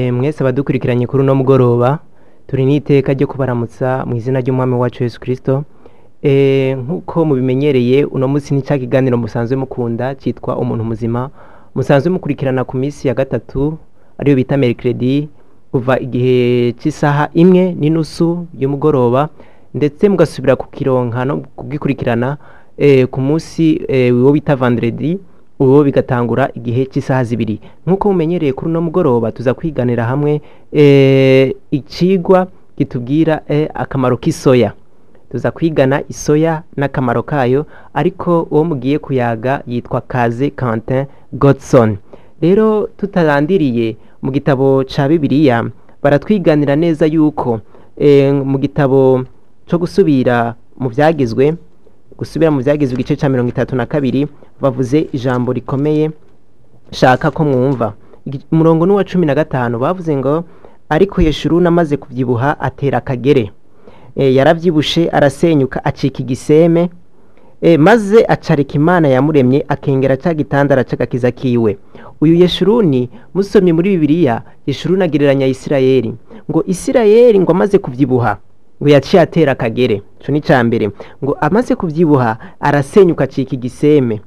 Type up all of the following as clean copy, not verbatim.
Mwese abadukurikiranye kuri uno mugoroba turi n'iteka ryo kubaramutsa mu izina ry'umwami wacu Yesu Kristo. Nkuko mubimenyereye uno munsi ni cya kiganiro musanzwe mukunda cyitwa umuntu muzima, musanzwe mukurikirana ku minsi ya gatatu ariyo bita mercredi kuva igihe cy'isaha 1:30 y'umugoroba, ndetse mugasubira ku kironka no kugikurikirana ku munsi wo bita vendredi, uwo bigatangura igihe cy'isaha 2. Nkuko mumenyereye kuri uno mugoroba tuza kwiganira hamwe icigwa kitubwira akamaro k'isoya. Tuza kwigana isoya n'akamaro kayo, ariko uwo mugiye kuyaga yitwa Kaze Quentin Godson. Rero tutarandiriye mu gitabo ca Bibiliya baratwiganira neza yuko mu gitabo cyo gusubira mu byagizwe igice ca 32 bavuze ijambo rikomeye shaka ko mwumva. Umurongo n'uwa 15 bavuze ngo ariko Yeshuruni amaze kubyibuha atera akagere, yaravyibushe arasenyuka acika igiseme, maze acarika Imana yamuremye akengera ca gitandara c'agakiza kiwe. Uyu Yeshuruni musomye muri Bibiliya, Yeshuruni agereranya Isirayeli, ngo Isirayeli ngo amaze kubyibuha ngo yaciye atera akagere. Cyo ni cambere, ngo amaze kubyibuha arasenyuka acika igiseme,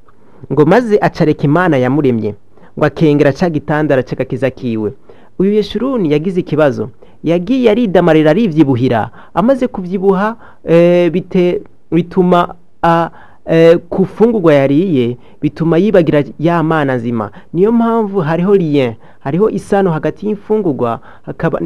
ngo maze acarika Imana yamuremye ngo akengera ca gitandara c'agakiza kiwe. Uyu Yeshuruni yagize ikibazo, yagiye aridamarira arivyibuhira, amaze kubyibuha bituma kufungurwa yariye bituma yibagira ya Mana nzima. Niyo mpamvu hariho isano hagati y'imfungurwa hakaba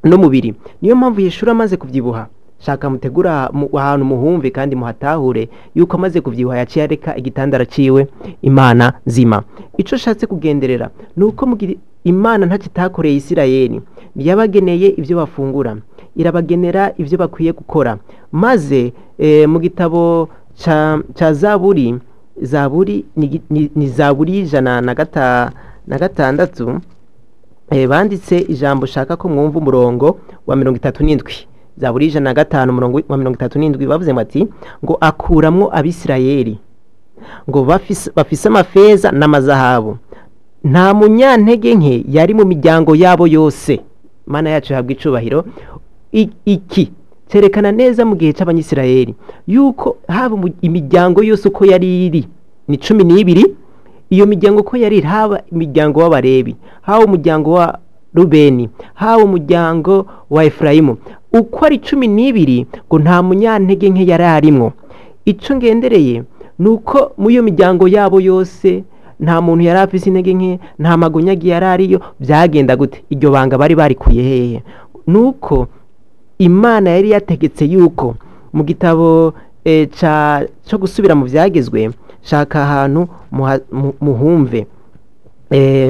no mubiri. Niyo mpamvu Yeshuruni amaze kubyibuha, shaka mutegura ahantu muhumve kandi muhatahure yuko amaze kubyibuha yaciye areka igitandara ciwe Imana nzima. Ico shatse kugenderera nuko mugira Imana ntacitakoreye Isirayeli, yabageneye ivyo bafungura, irabagenera ivyo bakwiye gukora. Maze mu gitabo ca Zaburi ni Zaburi 106 banditse ijambo shaka ko mwumva umurongo wa 37. Zaburi 105 umurongo wa 37 bavuze bati ngo akuramwo Abisirayeli ngo bafise amafeza n'amazahabu, nta munyantege nke yari mu miryango yabo yose. Mana yacu habwa icubahiro. Iki cerekana neza mu gihe c'Abanyisirayeli yuko haba imiryango yose uko yari iri ni 12. Iyo miryango uko yari haba imiryango w'Abarebi, haba umuryango wa Rubeni, haba umuryango wa Efraimu, uko ari 12 ngo nta munyantege nke yari arimwo. Ico ngendereye nuko mu iyo miryango yabo yose nta muntu yari afise intege nke, nta magunyagi yari ariyo. Byagenda gute? Iryo banga bari barikuye hehe? Nuko Imana yari yategetse yuko mu gitabo cyo gusubira mu byagezwe, shaka ahantu muhumve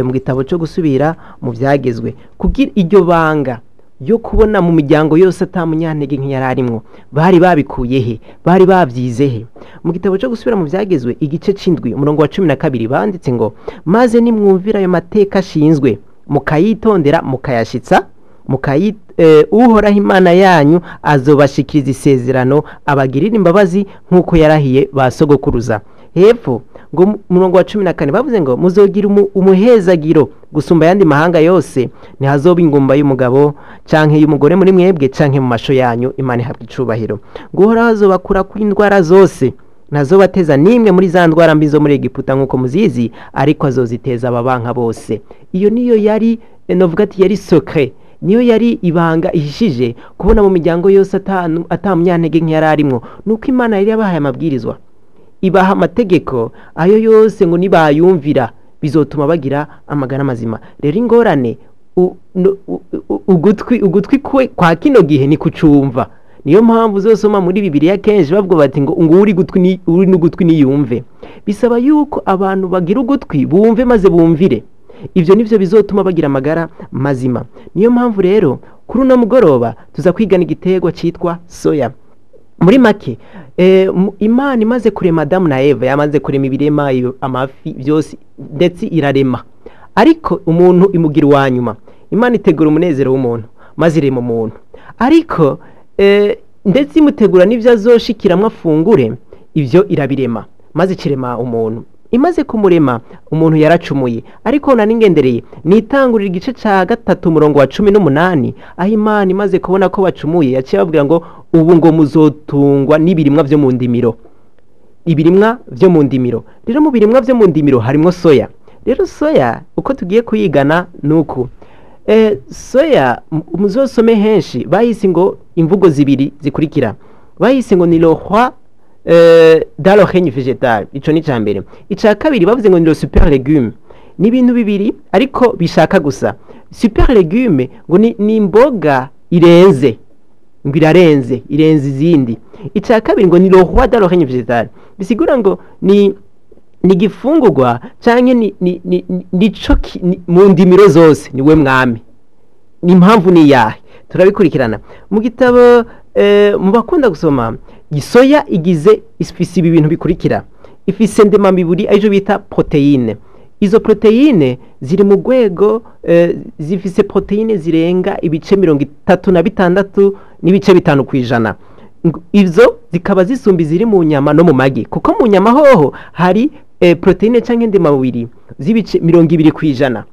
mu gitabo cyo gusubira mu byagezwe, kugira iryo banga yo kubona mu miryango yose atamunyantege nke yari arimwo bari babikuye he, bari babyize he? Mu gitabo cyo gusubira mu byagezwe igice c'indwi umurongo wa 12 banditse ngo maze nimwumvira ayo mateka ashinzwe mukayitondera mukayashitsa Uhoraho Imana yanyu azobashikiriza isezerano abagirira imbabazi nk'uko yarahiye basogokuruza. Hepfo ngo umurongo wa 14 bavuze ngo muzogira umuhezagiro gusumba yandi mahanga yose, ntihazoba ingumba y'umugabo canke y'umugore muri mwebwe canke mu masho yanyu. Imana ihabwa icubahiro. ngo Uhoraho azobakura ku indwara zose, ntazobateza nimwe muri za ndwara mbi zo muri Egiputa nk'uko muzizi, ariko azoziteza ababanka bose. Iyo niyo yari novuga ati yari secret, niyo yari ibanga ihishije kubona mu miryango yose atamunyantege nke yari arimwo. Nuko Imana yari yabahaye amabwirizwa, ibaha amategeko ayo yose ngo nibayumvira bizotuma bagira amagara mazima. Rero ingorane ugutwi kwa kino gihe ni kucumva. Niyo mpamvu uzosoma muri Bibiliya kenshi bavuga bati ngo uri n'ugutwi niyumve. Bisaba yuko abantu bagira ugutwi bumve maze bumvire. Ivyo nivyo bizotuma bagira amagara mazima. Niyo mpamvu rero kuri uno mugoroba tuza kwigana igiterwa citwa soya. Muri make Imana imaze kurema Adamu na Eva, yamaze kurema ibirema, amafi byose ndetse irarema, ariko umuntu imugira uwanyuma. Imana itegura umunezero w'umuntu maze irema umuntu, ariko ndetse imutegura n'ivyo azoshikiramwo afungure, ivyo irabirema maze kirema umuntu. imaze kumurema umuntu yaracumuye, ariko naningendereye nitangurira igice ca gatatu umurongo wa 18 aho Imana imaze kubona ko bacumuye yaciye babwira ngo ubu ngo muzotungwa n'ibirimwa vyo mu ndimiro, ibirimwa vyo mu ndimiro. Rero mu birimwa vyo mu ndimiro harimwo soya. Rero soya uko tugiye kuyigana nuku soya muzosome henshi bahise ngo imvugo zibiri zikurikira, bahise ngo ni le roi dans le règne végétal, ico ni cambere. Ica kabiri bavuze ngo ni le super légume, ni ibintu bibiri ariko bishaka gusa. Super légume ngo ni imboga irenze, ngo irarenze, irenze izindi. Ica kabiri ngo ni le roi dans le règne végétal, bisigura ngo ni gifungurwa canke nico mu ndimiro zose niwe mwami. Ni impamvu ni yahe turabikurikirana mu gitabo mu bakunda gusoma. Soya igize ifise ibi bintu bikurikira, ifise ndemamibiri arizo bita proteine. Izo proteine ziri mu rwego zifise proteine zirenga ibice 36 n'ibice 5 kwijana. Izo zikaba zisumba ziri mu nyama no mu magi, kuko mu nyama hoho hari proteine canke ndemamubiri z'ibice 20 kwijana.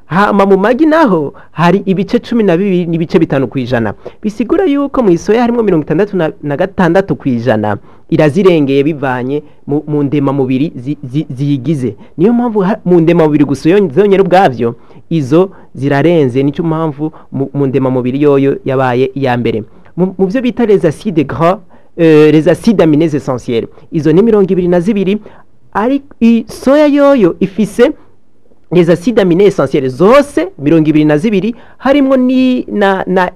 Hama mu magi naho hari ibice 12 n'ibice 5 kwijana. Bisigura yuko mu isoya harimo 66 kwijana irazirengeye bivanye mu ndema mubiri ziyigize. Niyo mpamvu mu ndema mubiri gusa zonyene ubwavyo izo zirarenze, nico mpamvu mu ndema mubiri yoyo yabaye iya mbere. Mu byo bita les acides gras, les acides aminés essentiels, izo ni 22. Ari soya yoyo ifise les acides aminés essentiels zose 22 harimo ni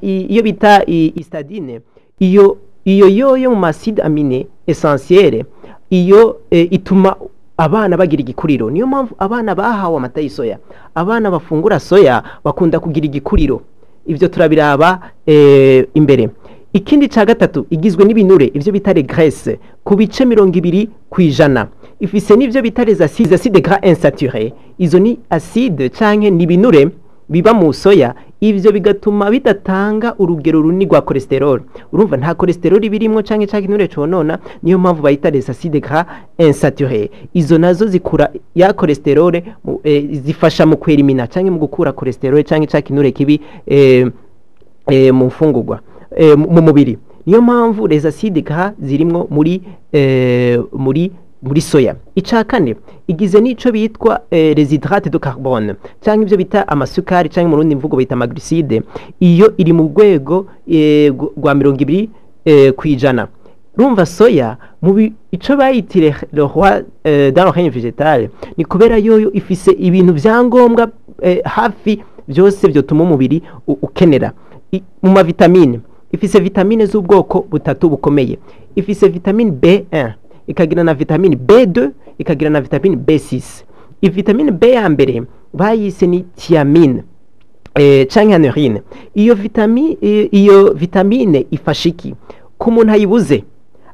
iyo bita histidine. Iyo yoyo mu acide aminé essentiels iyo ituma abana bagira igikuriro. Niyo mpamvu abana bahawe amata y'isoya, abana bafungura soya bakunda kugira igikuriro. Ivyo turabiraba imbere. Ikindi ca gatatu igizwe n'ibinure, ivyo bita les graisses ku bice 20 kwijana. Ifise n'ivyo bita les acides gras insaturés, izo ni acide canke n'ibinure biba mu soya, ivyo bigatuma bidatanga urugero runini rwa cholesterol. Urumva nta cholesterol birimo canke kinure conona, niyo mpamvu bayita les acides gras insaturés. Izo nazo zikura ya cholesterol, zifasha mu kwerimina canke mu gukura cholesterol canke kinure kibi mu mfungurwa mu mubiri. Niyo mpamvu les acides gras zirimwo muri soya. Ica kane igize nico bitwa les hydrates de carbone canke ivyo bita amasukari canke mu rundi mvugo bita maglicide. Iyo iri mu rwego rwa 20 kwijana. Rumva soya mu ico bayitire le roi dans le règne végétal ni kubera yoyo ifise ibintu vyangombwa hafi byose vyotuma umubiri ukenera. Mu mavitamine ifise vitamine z'ubwoko butatu bukomeye. Ifise vitamine B1, ikagira na vitamine B2, ikagira na vitamine B6. Vitamine B ya mbere bayise ni thiamine canke anerine. Iyo vitamine ifashiki ku muntu ayibuze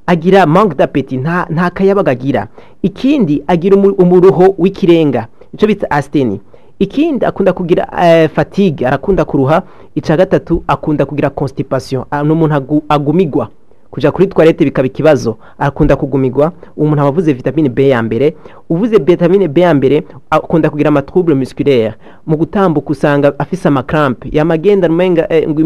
agira manque d'appétit, nta kayabaga agira. Ikindi agira umuruho w'ikirenga, ico bita asthénie. Ikindi akunda kugira fatigue, arakunda kuruha. Ica gatatu akunda kugira constipation, n'umuntu agumigwa kuja kuri toilette bikaba ikibazo, akunda kugumigwa. Umuntu abavuze vitamine B ya mbere, uvuze vitamine B ya mbere akunda kugira ama trouble musculaire, mu gutambuka usanga afise ama cramp yamagenda rumenga ngo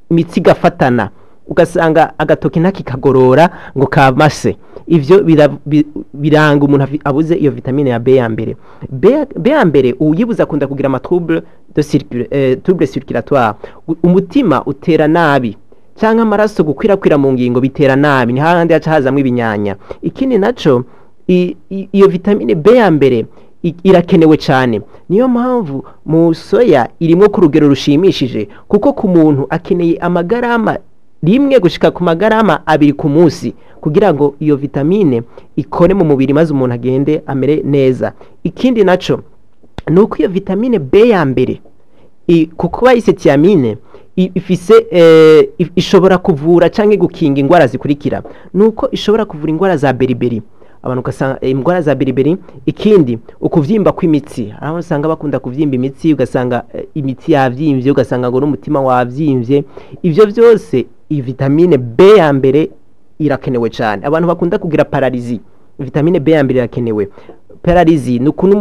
imitsi gafatana, ugasanga agatoki ntakikagorora ngo kamase. Ivyo biranga umuntu abuze iyo vitamine ya B ya mbere. B ya mbere uyibuza akunda kugira ama trouble circulatoire, umutima utera nabi canke amaraso gukwirakwira mu ngingo bitera nabi, ni hahandi haca hazamwe ibinyanya. Ikindi naco iyo vitamine B ya mbere irakenewe cyane. Niyo mpamvu mu soya irimo ku rugero rushimishije, kuko ku muntu akeneye amagarama rimwe gushika ku magarama 2 ku munsi kugira ngo iyo vitamine ikore mu mubiri maze umuntu agende amere neza. Ikindi naco nuko iyo vitamine B ya mbere kuko bayise thiamine ifise ishobora kuvura canke gukinga ingwara zikurikira. Nuko ishobora kuvura ingwara za beriberi, abantu kasanga ingwara za beriberi. Ikindi ukuvyimba kw'imitsi, aho usanga bakunda kuvyimba imitsi, ugasanga imitsi yavyimvye, ugasanga ngo n'umutima wavyimvye. Ivyo byose vitamine B ya mbere irakenewe cyane. Abantu bakunda kugira paralysie, vitamine B ya mbere irakenewe. pararizi ni ukuntu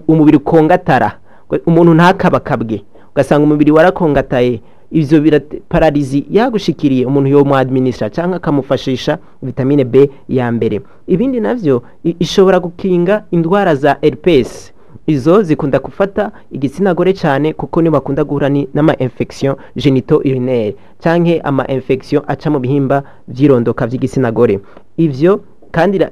umubiri ukongatara, umuntu ntakabakabwe ugasanga umubiri warakongataye. Ivyo pararizi yagushikiriye umuntu yo mu administra canke akamufashisha vitamine B ya mbere. Ibindi navyo ishobora gukinga indwara za herpes, izo zikunda gufata igitsina gore cyane kuko ni bakunda guhura n'ama infection genito urinaire canke ama infection aca mu bihimba vyirondoka vy'igitsina gore. Ivyo kandi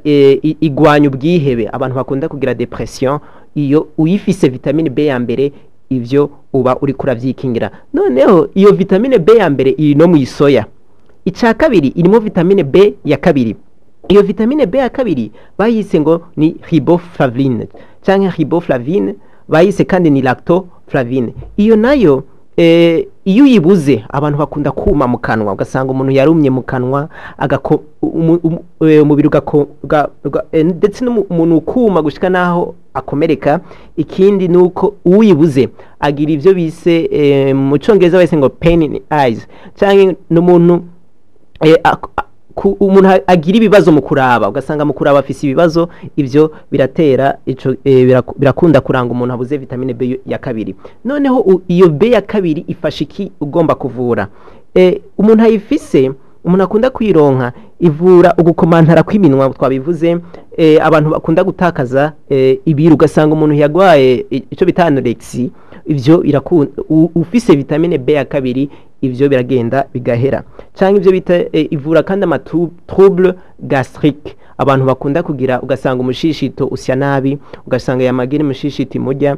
igwanya ubwihebe, abantu bakunda kugira depression, iyo uyifise vitamine B ya mbere ivyo uba uri kuravyikingira. Noneho iyo vitamine B ya mbere iri no mu isoya. Ica kabiri irimo vitamine B ya kabiri. Iyo vitamine B ya kabiri bayise ngo ni riboflavine canke riboflavine, bayise kandi ni lactoflavine. Iyo nayo iyo uyibuze abantu bakunda kuma mu kanwa, ugasanga umuntu yarumye mu kanwa umubiri ndetse n'umuntu ukuma gushika naho akomereka. Ikindi nuko uyibuze agira ivyo bise mu Congereza bayise ngo pain in eyes, canke n'umuntu umuntu agira ibibazo mu kuraba, ugasanga mu kuraba afise ibibazo. Ivyo biratera ico birakunda kuranga umuntu abuze vitamine B ya kabiri. Noneho iyo B ya kabiri ifasha iki ugomba kuvura? Umuntu ayifise, umuntu akunda kwironka, ivura ugukomantara kw'iminwa twabivuze. Abantu bakunda gutakaza ibiru, ugasanga umuntu yagwaye ico bita anorexie, ivyo ufise vitamine B ya kabiri ivyo biragenda bigahera. Canke ivyo bita ivura kandi ama trouble gastrique, abantu bakunda kugira ugasanga umushishito usya nabi, ugasanga yamagire umushishito imurya.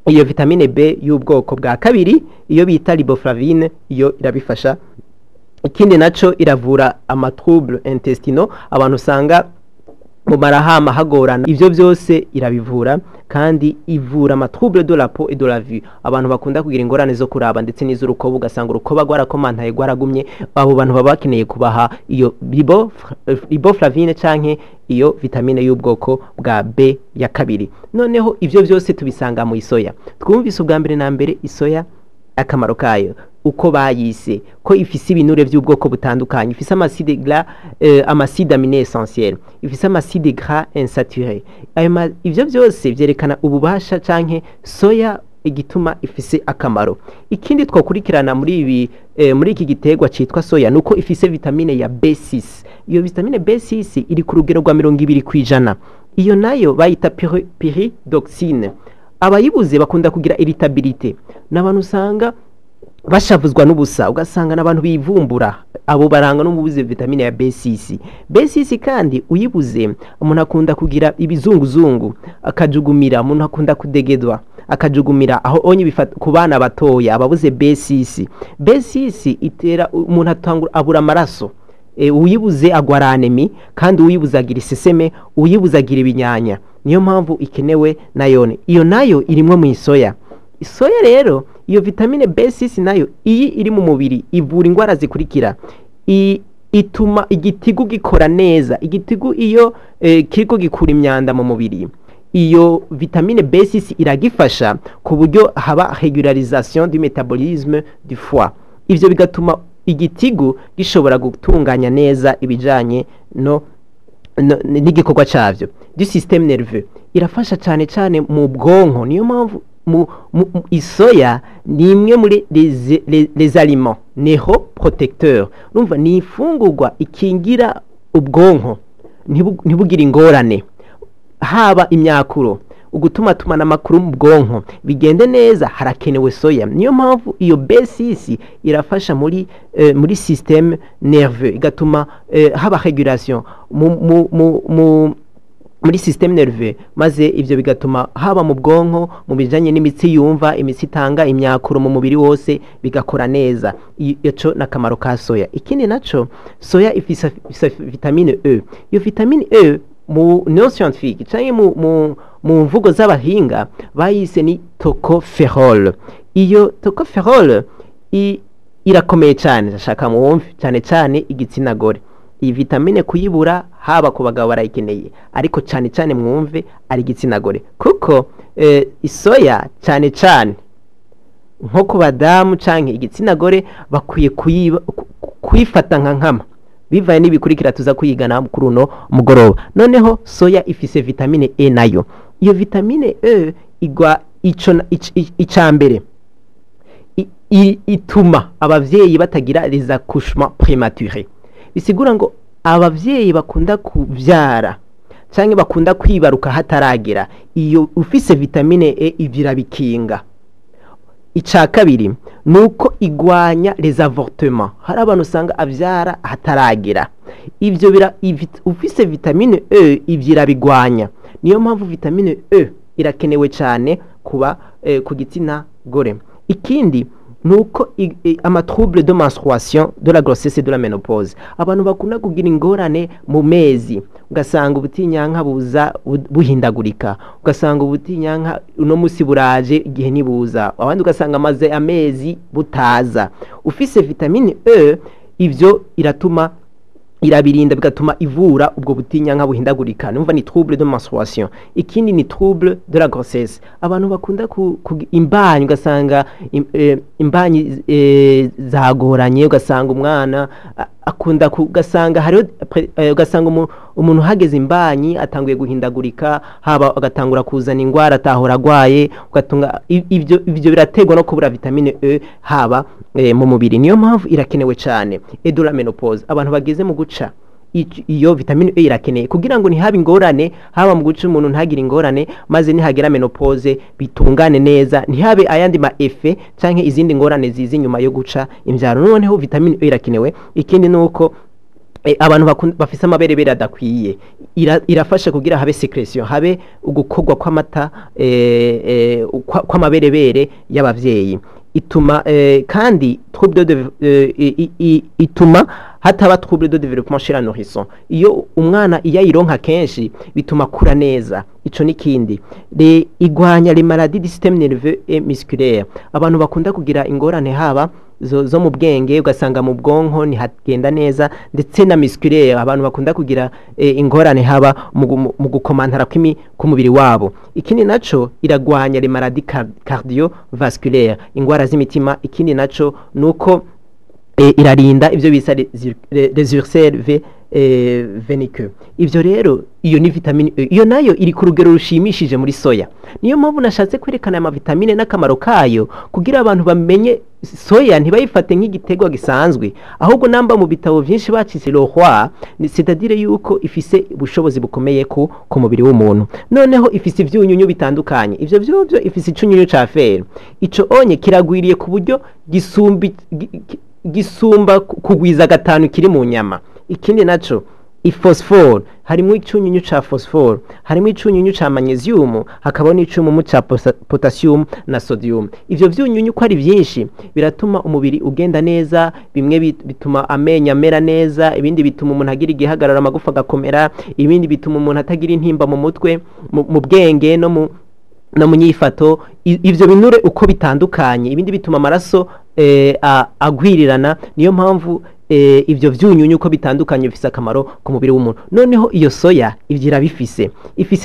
Iyo vitamine B y'ubwoko bwa kabiri iyo bita riboflavine iyo irabifasha. Ikindi naco iravura ama trouble intestinaux, abantu usanga mu marahama hagorana, ivyo byose irabivura. Kandi ivura ama trouble de la peau et de la vue, abantu bakunda kugira ingorane zo kuraba ndetse n'iz'urukoba, ugasanga urukoba rwarakomantaye rwaragumye. Abo bantu baba bakeneye kubaha iyo riboflavine canke iyo vitamine y'ubwoko bwa B ya kabiri. Noneho ivyo byose tubisanga mu isoya. Twumvise ubwa mbere na mbere isoya akamaro kayo, uko bayise ko ifise ibinure by'ubwoko butandukanye, ifise amaside gras, amaside amine essentiel, ifise amaside gras insaturé. Ivyo byose vyerekana ububasha canke soya igituma ifise akamaro. Ikindi twakurikirana muri iki gitegwa citwa soya nuko ifise vitamine ya B6. Iyo vitamine B6 iri ku rugero rwa 20%. Iyo nayo bayita pyridoxine. Abayibuze bakunda kugira irritabilité, n'abantu usanga bashavuzwa n'ubusa, ugasanga n'abantu bivumbura, abo baranga no mubuze vitamine ya B6. B6 kandi uyibuze umuntu akunda kugira ibizunguzungu, akajugumira, umuntu akunda kudegedwa, akajugumira aho onye bifata ku bana batoya ababuze B6. B6 itera umuntu atangura abura amaraso. Uyibuze agwara anemi, kandi uyibuze agira iseseme, uyibuze agira ibinyanya. Niyo mpamvu ikenewe nayone. Iyo nayo irimwe mu isoya. Isoya rero iyo vitamine B6 nayo iyi iri mu mubiri ivura ingwara zikurikira. Ituma igitigu gikora neza. Igitigu iyo kiriko gikura imyanda mu mubiri, iyo vitamine B6 iragifasha ku buryo haba regularisation du métabolisme du foie. Ivyo bigatuma igitigu gishobora gutunganya neza ibijanye n'igikorwa cavyo. Du système nerveux irafasha cyane mu bwonko. Niyo mpamvu isoya ni imwe muri les aliments neuroprotecteurs. Urumva ni ifungurwa ikingira ubwonko ntibugira ingorane, haba imyakuro, ugutuma tumana amakuru mu bwonko bigende neza, harakenewe soya. Niyo mpamvu iyo B6 irafasha muri système nerveux, igatuma haba régulation muri système nerveux, maze ivyo bigatuma haba mu bwonko, mu bijanye n'imitsi yumva, imitsi itanga imyakuro mu mubiri wose bigakora neza. Ico nakamaro ka soya. Ikindi naco soya ifisa vitamine E. Iyo vitamine E mu neoscientifique canke mu mvugo z'abahinga bayise ni tocopherol. Iyo tocopherol irakomeye cyane, ndashaka muwumve cyane igitsina gore. Iyi vitamine kuyibura haba ku bagabo barayikeneye, ariko cyane mwumve ari igitsina gore, kuko isoya cyane nko ku badamu canke igitsina gore bakwiye kuyifata nka nkama, bivaye n'ibikurikira tuza kuyigana kuri uno mugoroba. Noneho soya ifise vitamine E nayo, iyo vitamine E igwa icambere ituma abavyeyi batagira les accouchements prématurés, bisigura ngo abavyeyi bakunda kuvyara canke bakunda kwibaruka hataragera, iyo ufise vitamine E ivira bikinga. Ica kabiri nuko igwanya les avortements, hari abantu usanga avyara hataragera, ivyo ufise vitamine E ivyira bigwanya. Niyo mpamvu vitamine E irakenewe cyane kuba ku gitsina gore. Ikindi nuko ama trouble de menstruation, de la grossesse et de la ménopause, abantu bakunda kugira ingorane mu mezi, ugasanga ubutinyanka buza buhindagurika, ugasanga ubutinyanka uno musi buraje igihe nibuza, abandi ugasanga amaze amezi butaza. Ufise vitamine E ivyo irabirinda bigatuma ivura ubwo butinyanka buhindagurika. Numva ni trouble de menstruation. Ikindi ni trouble de la grossesse, abantu bakunda imbanyi, ugasanga imbanyi zagoranye, ugasanga umwana akunda ugasanga hariho ugasanga umuntu hageze imbanyi atanguye guhindagurika, haba agatangura kuzana ingwara atahora agwaye, ugatunga ivyo birategwa no kubura vitamine E haba mu mubiri. Niyo mpamvu irakenewe cyane. Et de la ménopause, abantu bageze mu guca, iyo vitamine E irakeneye kugira ngo ntihabe ingorane, haba mu guca umuntu ntagire ingorane, maze nihagera menopause bitungane neza, ntihabe ayandi ma effet canke izindi ngorane zizi nyuma yo guca imvyaro. Noneho vitamine E irakenewe. Ikindi nuko abantu bafise amaberebere adakwiye, irafasha kugira habe secretion, habe ugukogwa kw'amata kw'amaberebere y'abavyeyi. Ituma kandi ituma hataba trouble de développement chez la nourrisson. Iyo umwana ironka kenshi bituma kura neza. Ico nikindi igwanya les maladies du système nerveux et musculaire, abantu bakunda kugira ingorane haba zo mu bwenge, ugasanga mu bwonko ntihagenda neza, ndetse na musculaire, abantu bakunda kugira ingorane haba mu gukomantara k'umubiri wabo. Ikindi naco iragwanya les maladies cardiovasculaires, ingwara z'imitima. Ikindi naco nuko irarinda ivyo bisa les ulcères veineux. Ivyo rero iyo ni vitamine E, iyo nayo iri ku rugero rushimishije muri soya. Niyo mpamvu nashatse kwerekana ama vitamine n'akamaro kayo kugira abantu bamenye soya ntibayifate nk'igitego gisanzwe, ahubwo namba mu bitabo vyinshi bacise le roi, c'est-à-dire yuko ifise ubushobozi bukomeye ku mubiri w'umuntu. Noneho ifise ivyunyunyu bitandukanye, ivyo vyovyo ifise icunyunyu ca fer, ico onye kiragwiriye ku buryo gisumba kugwiza gatanu kiri mu nyama. Ikindi naco phosphore, harimo icunyunyu ca phosphore, harimo icunyunyu ca magnesium, hakaba n'icunyunyu ca potassium na sodium. Ivyo vyunyunyu ko ari vyinshi biratuma umubiri ugenda neza, bimwe bituma amenya amera neza, ibindi bituma umuntu agira igihagarara amagufa gakomera, ibindi bituma umuntu atagira intimba mu mutwe, mu bwenge no mu nyifato. Ivyo binure uko bitandukanye, ibindi bituma amaraso agwirirana. Niyo mpamvu ivyo vyunyunyu uko bitandukanye bifise akamaro ku mubiri w'umuntu. Noneho iyo soya ivyira ifise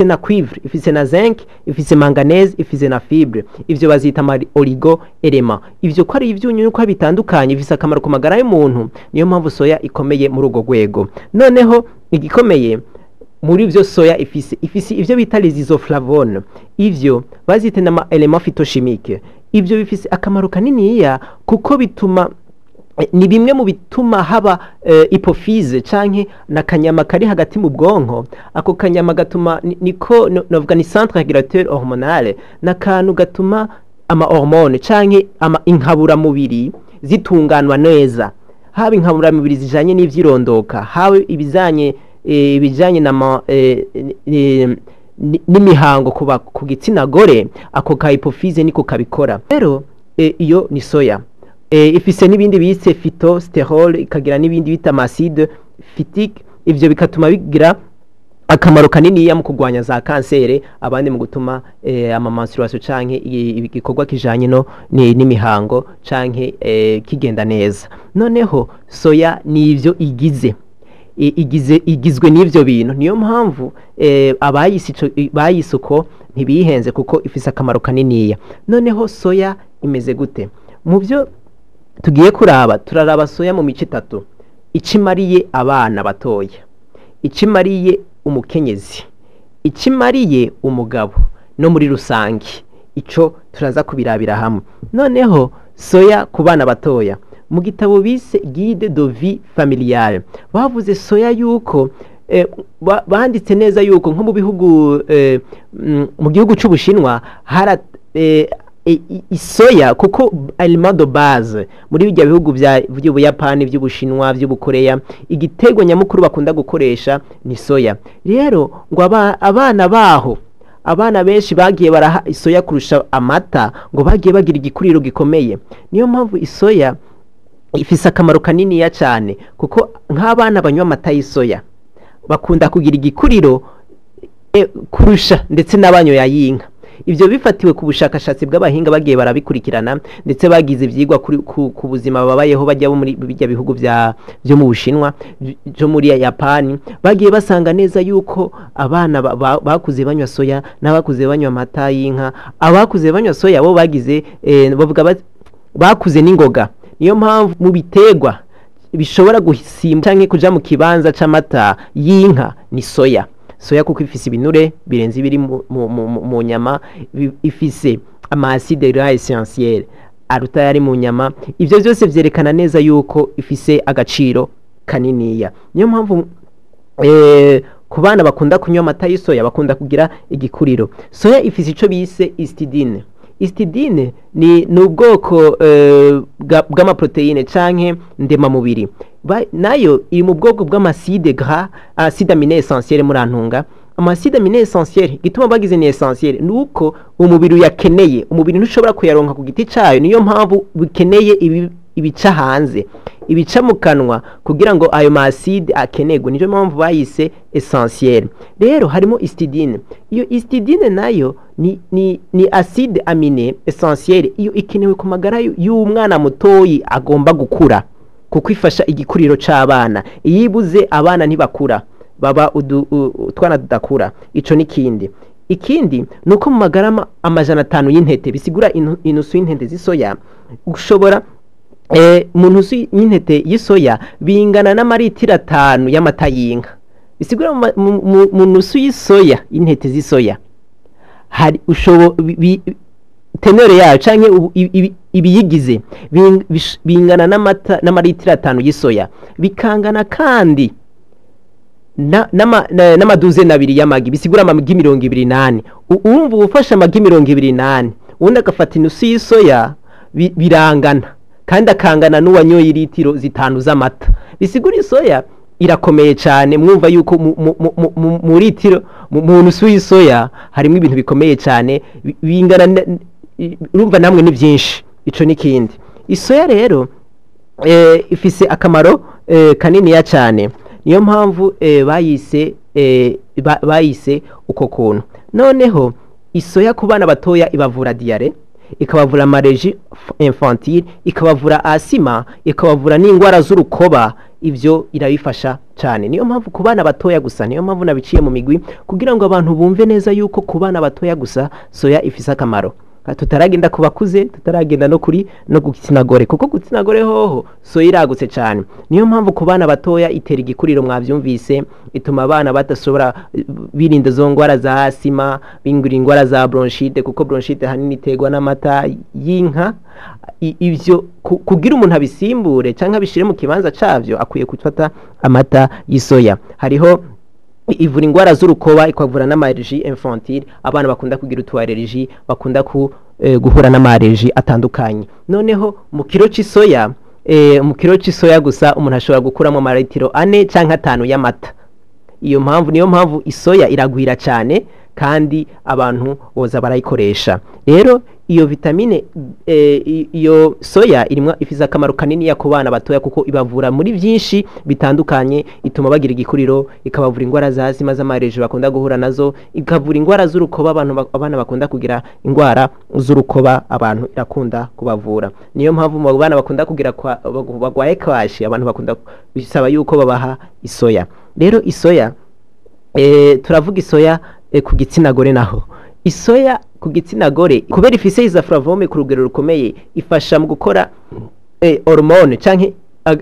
na cuivre, ifise na zinc, ifise manganese, ifise na fibre. Ivyo bazita oligo element. Ivyo ko ari ivyunyunyu uko bitandukanye bifise akamaro ku magara y'umuntu. Niyo mpamvu soya ikomeye muri urwo rwego. Noneho igikomeye muri ivyo soya ifise ivyo bita les isoflavones, ivyo bazita na element phytochimique. Ivyo bifise akamaro kaniniya kuko bituma ni bimwe mu bituma haba hypophyse canke na kanyama kari hagati mu bwonko. Ako kanyama gatuma niko novuga ni centre régulateur hormonal, na kantu gatuma ama hormone canke inkabura mubiri zitunganwa neza, haba inkabura mubiri zijanye n'ivyirondoka, haba ibijanye na n'imihango ku gitsina gore. Ako ka hypophyse niko kabikora. Rero iyo ni soya. Ifise n'ibindi bise phytosterol, ikagira n'ibindi bita acide phytique. Ivyo bikatuma bigira akamaro kanini mu kugwanya za kansere, abandi mu gutuma ama menstruation canke igikorwa kijanye n'imihango canke kigenda neza. Noneho soya nivyo igizwe n'ivyo bintu. Niyo mpamvu bayisuko ntibihenze kuko ifise akamaro kaniniya. Noneho soya imeze gute? Mu byo tugiye kuraba, turaraba soya mu mice itatu. icimariye abana batoya, icimariye umukenyezi, icimariye umugabo no muri rusange, ico turaza kubirabira hamwe. Noneho soya ku bana batoya, mu gitabo bise Guide de vie familiale bavuze soya yuko banditse neza yuko nko mu bihugu mu gihugu c'Ubushinwa hara isoya kuko aliment de base muri bijya bihugu by'Ubuyapani, by'Ubushinwa, by'Ubukoreya, igitego nyamukuru bakunda gukoresha ni soya. Rero ngo abana baho, abana benshi bagiye baraha isoya kurusha amata, ngo bagiye bagira igikuriro gikomeye. Niyo mpamvu isoya ifise akamaro kanini ya cyane, kuko nk'abana banywa amata y'isoya bakunda kugira igikuriro kurusha ndetse n'abanyoya y'inka. Ibyo bifatiwe ku bushakashatsi bw'abahinga bagiye barabikurikirana, ndetse bagize ivyigwa ku buzima babayeho bajya muri bijya bihugu byo mu Bushinwa, byo muri Yapani, bagiye basanga neza yuko abana bakuze banywa soya n'abakuze banywa amata y'inka, abakuze banywa soya bo bagize bavuga bakuze n'ingoga. Niyo mpamvu mu bitegwa bishobora gusimba canke kuja mu kibanza c'amata y'inka ni soya. Soya kuko ifise ibinure birenze ibiri mu nyama, ifise amacide gras essentiel aruta yari mu nyama. Ivyo byose vyerekana neza yuko ifise agaciro kaniniya. Niyo mpamvu ku bana bakunda kunywa amata y'isoya bakunda kugira igikuriro. Soya ifise ico bise histidine. Histidine ni ubwoko bw'amaproteine canke ndema mubiri, nayo iri mu bwoko bw'amacide gras, acide amine essentiel murantunga. Amacide amine essentiel gituma bagize ni essentiel nuko umubiri uyakeneye, umubiri ntushobora kuyaronka ku giti cayo. Niyo mpamvu bikeneye ibica hanze, ibica mu kanwa kugira ngo ayo macide akenerwe. Niyo mpamvu bayise essentiel. Rero harimo histidine. Iyo histidine nayo ni acide amine essentiel, iyo ikenewe ku magara y'umwana mutoyi agomba gukura, kuko ifasha igikuriro c'abana. Iyibuze abana ntibakura, baba utwana tudakura. Ico ikindi nuko mu magarama 500 y'intete, bisigura inusu y'intete z'isoya, ushobora mu ntusu y'intete y'isoya bingana n'amaritiro 5 y'amata y'inka. Bisigura mu nusu y'isoya y'intete z'isoya hari tenere yayo canke ibiyigize bingana n'amaritiro 5 y'isoya, bikangana kandi n'amaduze nabiri y'amagi, bisigura amagi 28. Urumva ufasha amagi 28 undi agafata inusu y'isoya, birangana kandi akangana n'uwanyoye litiro 5 z'amata. Bisigura isoya irakomeye cyane. Mwumva yuko mu litiro mu nusu y'isoya harimo ibintu bikomeye cyane, bingana urumva namwe ni byinshi. Ico nikindi. Isoya rero ifise akamaro kanini ya cyane. Niyo mpamvu bayise uko kuntu. Noneho isoya ku bana batoya ibavura diare, ikabavura amareji infantile, ikabavura asima, ikabavura n'ingwara z'urukoba. Ivyo irabifasha cyane. Niyo mpamvu ku bana batoya gusa, niyo mpamvu nabiciye mu migwi kugira ngo abantu bumve neza yuko ku bana batoya gusa soya ifise akamaro. Tutaragenda kubakuze, tutaragenda no gitsina gore, kuko gitsina gore hoho soya iragutse cyane. Niyo mpamvu ku bana batoya itera igikuriro, mwavyumvise, ituma abana batasobora birinda zo ngwara za asima, bingura ingwara za bronchite, kuko bronchite hanini iterwa n'amata y'inka. Ivyo kugira umuntu abisimbure canke abishire mu kibanza cavyo, akwiye gufata amata y'isoya. Hariho ivura ingwara z'urukoba, ikavura n'amareji infantile, abana bakunda kugira utualerji, bakunda guhura n'amareji atandukanye. Noneho mu kiro c'isoya gusa umuntu ashobora gukuramo amaritiro 4 canke 5 y'amata. Niyo mpamvu isoya iragwira cyane kandi abantu boza barayikoresha. Rero iyo vitamine iyo soya ifise akamaro kanini ya ku bana batoya, kuko ibavura muri byinshi bitandukanye. Ituma bagira igikuriro, ikabavura ingwara za asima z'amareji bakunda guhura nazo, ikavura ingwara z'urukoba. Abana bakunda kugira ingwara z'urukoba, abantu irakunda kubavura. Niyo mpamvu mu bana bakunda kugira bagwaye kwashi, abantu bakunda bisaba yuko babaha isoya. Rero isoya turavuga isoya ku gitsina gore naho. Isoya ku gitsina gore kubera ifise isaflavome ku rugero rukomeye, ifasha mu gukora hormone canke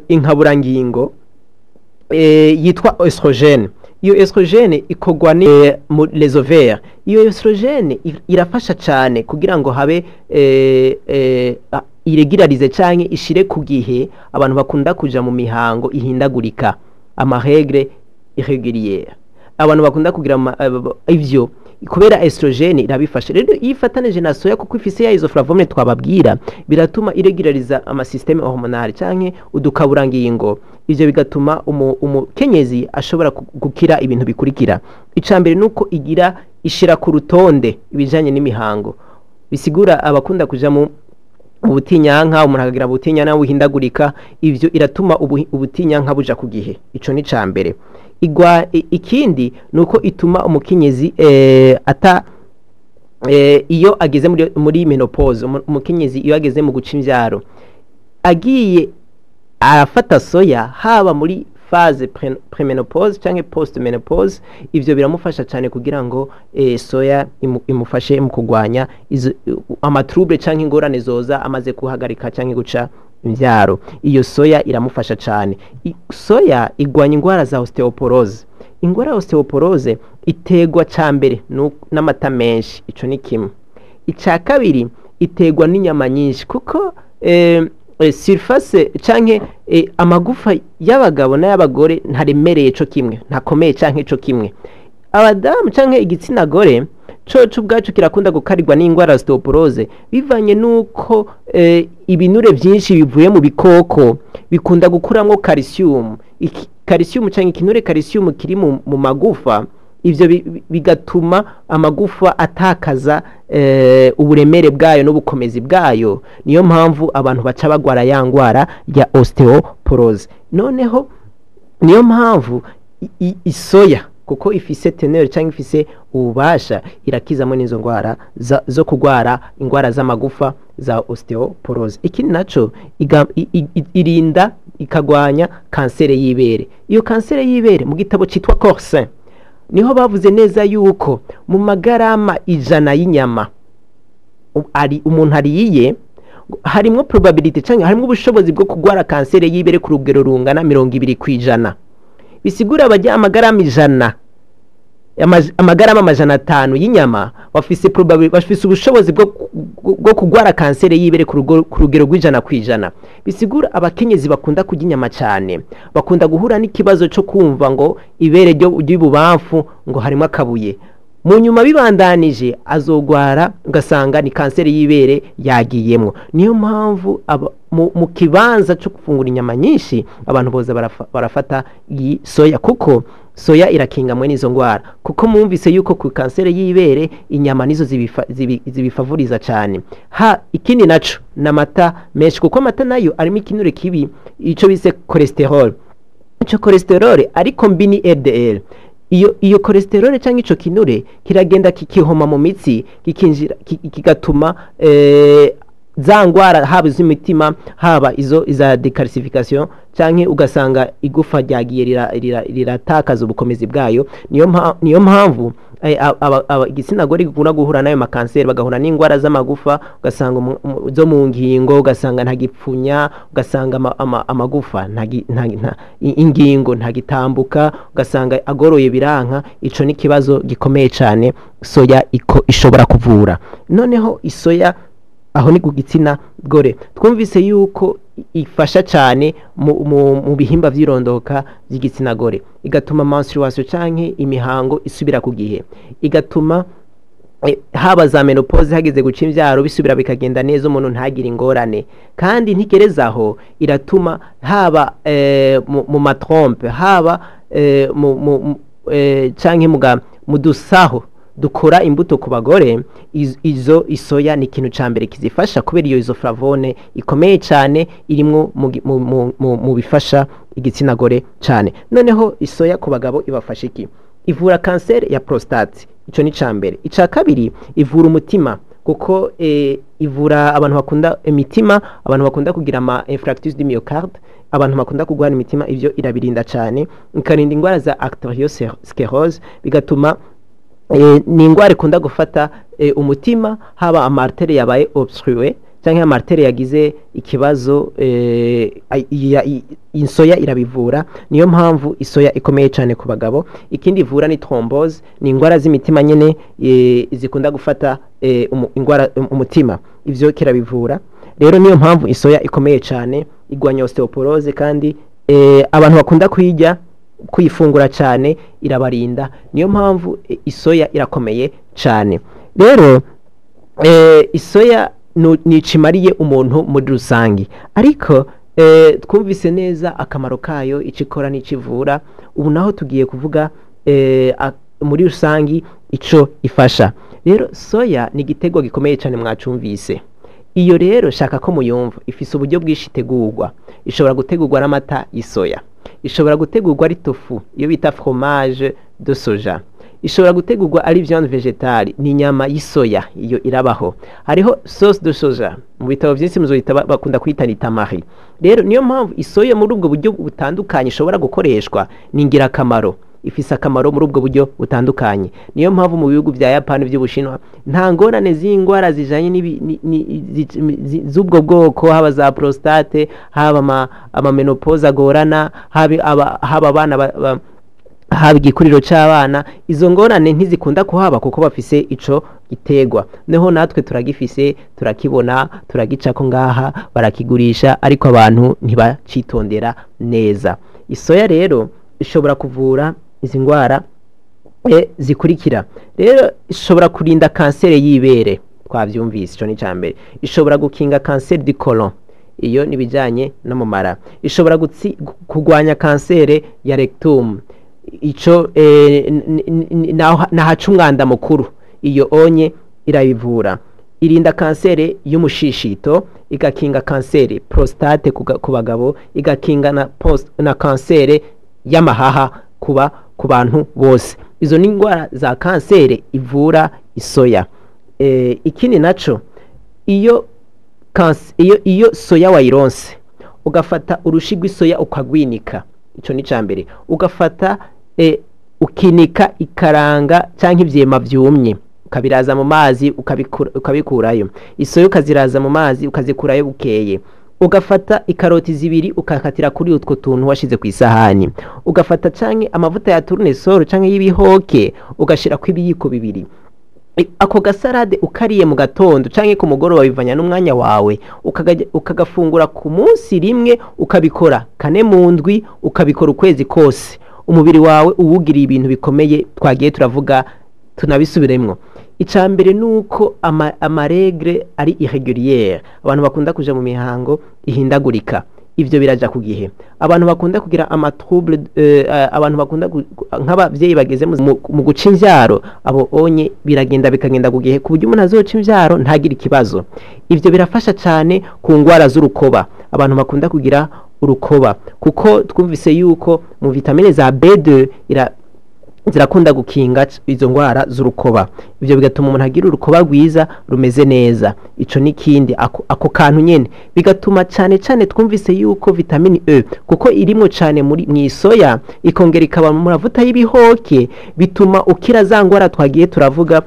inkaburangingo yitwa estrogene. Iyo estrogene ikorwa ni les ovaires. Iyo estrogene irafasha cyane kugira ngo habe iregularize canke ishire ku gihe abantu bakunda kuja mu mihango ihindagurika, amaregre irrégulière, abantu bakunda kugira ivyo kubera estrogene irabifasha. Rero ifatanije na soya kuko ifise ya isoflavone twababwira, biratuma iregulariza amasysteme hormonal canke udukaburangingo. Ivyo bigatuma umukenyezi ashobora gukira ibintu bikurikira. Icambere nuko igira ishira ku rutonde ibijanye n'imihango, bisigura abakunda kuja mu ubutinyanka, umuntu akagira ubutinyanka buhindagurika, ivyo iratuma ubutinyanka buja ku gihe. Ico ni cambere. Ikindi nuko ituma umukenyezi iyo ageze muri menopause, umukenyezi iyo ageze mu guca imvyaro agiye arafata soya, haba muri phase premenopause canke postmenopause, ivyo biramufasha cyane kugira ngo soya imufashe mu kugwanya amatrouble canke ingorane zoza amaze kuhagarika canke guca imvyaro. Iyo soya iramufasha cyane. Soya igwanya ingwara za osteoporose. Ingwara ya osteoporose itegwa cambere n'amata menshi, ico ni kimwe. Ica kabiri itegwa n'inyama nyinshi kuko surface canke amagufa y'abagabo n'ay'abagore ntaremereye co kimwe, ntakomeye canke co kimwe. Abadamu canke igitsina gore coco ubwacu kirakunda gukarirwa n'ingwara osteoporose bivanye nuko ibinure byinshi bivuye mu bikoko bikunda gukuramwo calcium. Calcium canke ikinure calcium kiri mu magufa, ivyo bigatuma amagufa atakaza uburemere bwayo n'ubukomezi bwayo. Niyo mpamvu abantu baca bagwara ya ngwara ya osteoporose. Noneho niyo mpamvu isoya kuko ifise teneur cyangwa ifise ububasha irakizamo n'izo ngwara zo kugwara ingwara z'amagufa za osteoporose. Ikindi naco irinda ikagwanya kansere y'ibere. Iyo kansere y'ibere mu gitabo citwa Corsin niho bavuze neza yuko mu magarama 100 y'inyama umuntu ariye harimwo probability cyangwa harimwo ubushobozi bwo kugwara kansere y'ibere ku rugero rungana 20%. Bisigura abajya amagarama 100, amagarama 500 y'inyama bafise ubushobozi bwo kugwara kansere y'ibere ku rugero rw'100%. Bisigura abakenyezi bakunda kurya inyama cyane bakunda guhura n'ikibazo cyo kumva ngo ibere ry'ububamfu ngo harimo akabuye, mu nyuma bibandanije azogwara ugasanga ni kansere y'ibere yagiyemo. Niyo mpamvu mu kibanza cyo gufungura inyama nyinshi abantu boza barafata iyi soya kuko soya irakingamwe n'izo ngwara, kuko mwumvise yuko ku kansere y'ibere inyama nizo zibifavuriza cyane. Ikindi naco n'amata menshi kuko amata nayo arimo ikinure kibi ico bise cholesterol. Ico cholesterol ariko mbi ni LDL. Iyo cholesterol cyangwa ico kinure kiragenda kikihoma mu mitsi kikinjira kigatuma za ngwara haba iz'imitima haba iza decalcification canke ugasanga igufa ryagiye riratakaza ubukomezi bwayo. Niyo mpamvu igitsina gore gikunda guhura nayo makanseri, bagahura n'ingwara z'amagufa, ugasanga zo mu ngingo, ugasanga ntagipfunya, ugasanga amagufa ingingo ntagitambuka, ugasanga agoroye biranka. Ico ni kibazo gikomeye cyane soya ishobora kuvura. Noneho isoya aho ni ku gitsina gore twumvise yuko ifasha cyane mu bihimba vy'irondoka by'igitsina gore, igatuma menstruation canke imihango isubira ku gihe, igatuma haba za menopause hageze guca imvyaro bisubira bikagenda neza, umuntu ntagira ingorane. Kandi ntigerezaho iratuma haba mu matrompe haba canke mu dusaho dukora imbuto ku bagore. Isoya ni ikintu cambere kizifasha kubera iyo isoflavone ikomeye cyane irimwo mu bifasha igitsina gore cyane. Noneho isoya ku bagabo ibafasha iki? Ivura kanseri ya prostate, ico ni cambere. Ica kabiri ivura umutima kuko ivura abantu bakunda imitima, abantu bakunda kugira ama infarctus du myocarde, abantu bakunda kugwana imitima, ivyo irabirinda cyane. Ikarinda ingwara za arteriosclerose, bigatuma ni ingwara ikunda gufata umutima, haba amartere yabaye obstrué canke amartere yagize ikibazo insoya irabivura. Niyo mpamvu isoya ikomeye cyane ku bagabo. Ikindi ivura ni thrombose, ni ingwara z'imitima nyene zikunda gufata ingwara umutima, ivyo kirabivura. Rero niyo mpamvu isoya ikomeye cyane, igwanya osteoporose, kandi abantu bakunda kuyifungura cyane irabarinda. Niyo mpamvu isoya irakomeye cyane. Rero isoya nicimariye umuntu muri rusangi, ariko twumvise neza akamaro kayo, icikora n'icivura. Ubu naho tugiye kuvuga muri rusangi ico ifasha. Rero soya ni igitego gikomeye cyane, mwacumvise. Iyo rero shaka ko muyumva, ifise uburyo bwinshi itegurwa. Ishobora gutegurwa n'amata y'isoya, ishobora gutegurwa ari tofu, iyo bita fromage de soja, ishobora gutegurwa ari viande végétale, ni inyama y'isoya, iyo irabaho. Hariho sauce de soja, mu bitabo byinshi muzoyita bakunda kwita ni tamari. Rero niyo mpamvu isoya muri ubwo buryo butandukanye ishobora gukoreshwa, ni ingirakamaro, ifise akamaro muri ubwo buryo butandukanye. Niyo mpamvu mu bihugu bya Japan by'Ubushinwa nta ngorane z'ingwara zijanye z'ubwo bwoko, haba za prostate, haba amamenopause agorana, haba abana haba igikuriro c'abana, izo ngorane ntizikunda kuhaba kuko bafise ico gitegwa. Neho natwe turagifise, turakibona, turagicako ngaha, barakigurisha, ariko abantu ntibacitondera neza. Isoya rero ishobora kuvura izi ngwara zikurikira. Rero ishobora kurinda kanseri y'ibere, twavyumvise, ico ni cambere. Ishobora gukinga kanseri du colon, iyo nibijanye no mu mara. Ishobora kugwanya kanseri ya rectum, ico nahaca umwanda mukuru, iyo onye irabivura. Irinda kanseri y'umushishito, igakinga kanseri prostate ku bagabo, igakinga na kanseri y'amahaha ku bantu bose. Izo ni ingwara za kanseri ivura isoya. Ikindi naco, iyo soya wayironse ugafata urushi rw'isoya ukagwinika, ico ni cambere. Ugafata ukinika ikaranga canke ivyema vyumye, ukabiraza mu mazi ukabikurayo. Isoya ukaziraza mu mazi ukazikurayo bukeye. Ugafata ikaroti zibiri ukakatira kuri utwo tuntu washize ku isahani. Ugafata canke amavuta ya tournesol canke y'ibihoke ugashira ku ibiyiko bibiri. Ako gasarade ukariye mu gatondo canke ku mugoroba bivanya n'umwanya wawe, ukagafungura ku munsi rimwe, ukabikora 4 mu ndwi, ukabikora ukwezi kose. Umubiri wawe uwugiriye ibintu bikomeye, twagiye turavuga tunabisubiremwo. Icambere nuko amaregre ari irrégulière, abantu bakunda kuja mu mihango ihindagurika, ivyo biraja ku gihe. Abantu bakunda kugira amatrouble, abantu bakunda nk'abavyeyi bageze mu guca imvyaro, abo onye biragenda bikagenda ku gihe, ku buryo umuntu azoca imvyaro ntagira ikibazo. Ivyo birafasha cane ku ngwara z'urukoba, abantu bakunda kugira urukoba, kuko twumvise yuko mu vitamine za B2 zirakunda gukinga izo ngwara z'urukoba. Ivyo bigatuma umuntu agira urukoba rwiza rumeze neza. Ico nikindi, ako kantu nyene bigatuma cane twumvise yuko vitamine E, kuko irimo cane muri isoya, ikongera ikaba mu mavuta y'ibihoke, bituma ukira za ngwara twagiye turavuga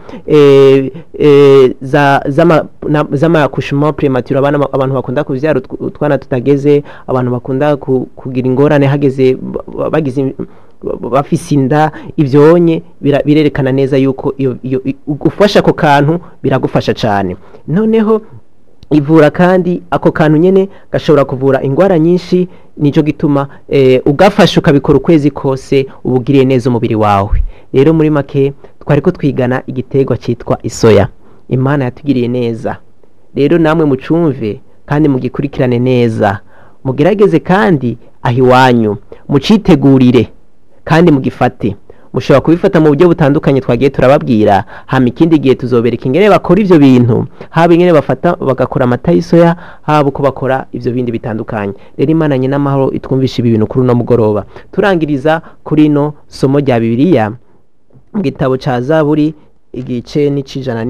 zama accouchement prématuré, abantu bakunda kuvyara utwana tutageze, abantu bakunda kugira ingorane hageze bagize bafise inda. Ivyonye birerekana neza yuko ugufasha ako kantu biragufasha cane. Noneho ivura kandi ako kantu nyene gashobora kuvura ingwara nyinshi, nico gituma ugafasha ukabikora ukwezi kose ubugiriye neza umubiri wawe. Rero muri make twariko twigana igitegwa citwa isoya. Imana yatugiriye neza, rero namwe mucumve kandi mugikurikirane neza, mugerageze kandi ahiwanyu mucitegurire kandi mugifate. Mushobora kubifata mu buryo butandukanye twagiye turababwira, hama ikindi gihe tuzobereka ingene bakora ivyo bintu, haba ingene bafata bagakora amata y'isoya, haba uko bakora ivyo bindi bitandukanye. Rero Imana nyina amahoro itwumvisha ibi bintu kuri no mugoroba. Turangiriza kuri no somo rya Bibiliya mu gitabo ca Zaburi igice n'ijana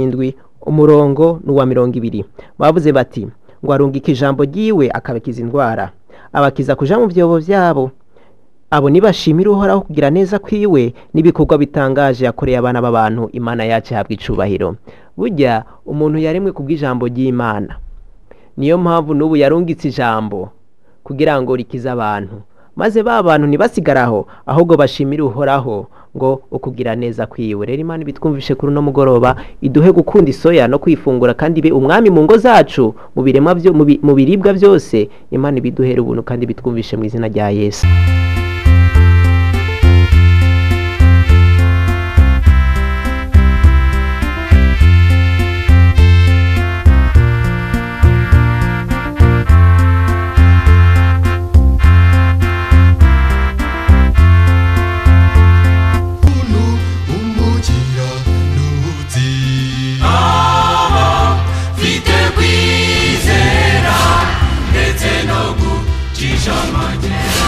umurongo n'uwa 20. Bavuze bati ngo arungika ijambo ryiwe akabakiza indwara, abakiza kuja mu vyobo vyabo. Abo nibashimira Uhoraho kugira neza kwiwe n'ibikorwa bitangaje yakoreye abana b'abantu. Imana yacu habwa icubahiro. Burya umuntu yaremwe kubw'ijambo ry'Imana. niyo mpamvu n'ubu yarungitse ijambo kugira ngo rikize abantu, maze ba bantu ntibasigaraho ahubwo bashimire Uhoraho ngo ukugira neza kwiwe. Rero Imana ibitwumvishe kuri uno mugoroba, iduhe gukunda isoya no kwifungura, kandi ibe umwami mu ngo zacu, mu biremwa byo mu biribwa byose. Imana ibiduhere ubuntu kandi bitwumvishe mu izina rya Yesu. Shama